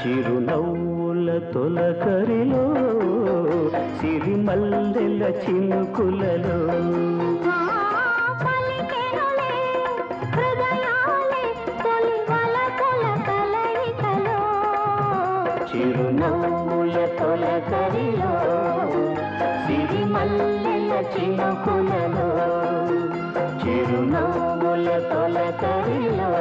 చిరునవ్వుల తొలకరిలో సిరిమల్లెల చినుకులలో చిరునవ్వుల తొలకరిలో సిరిమల్లెల చినుకులలో చిరునవ్వుల తొలకరిలో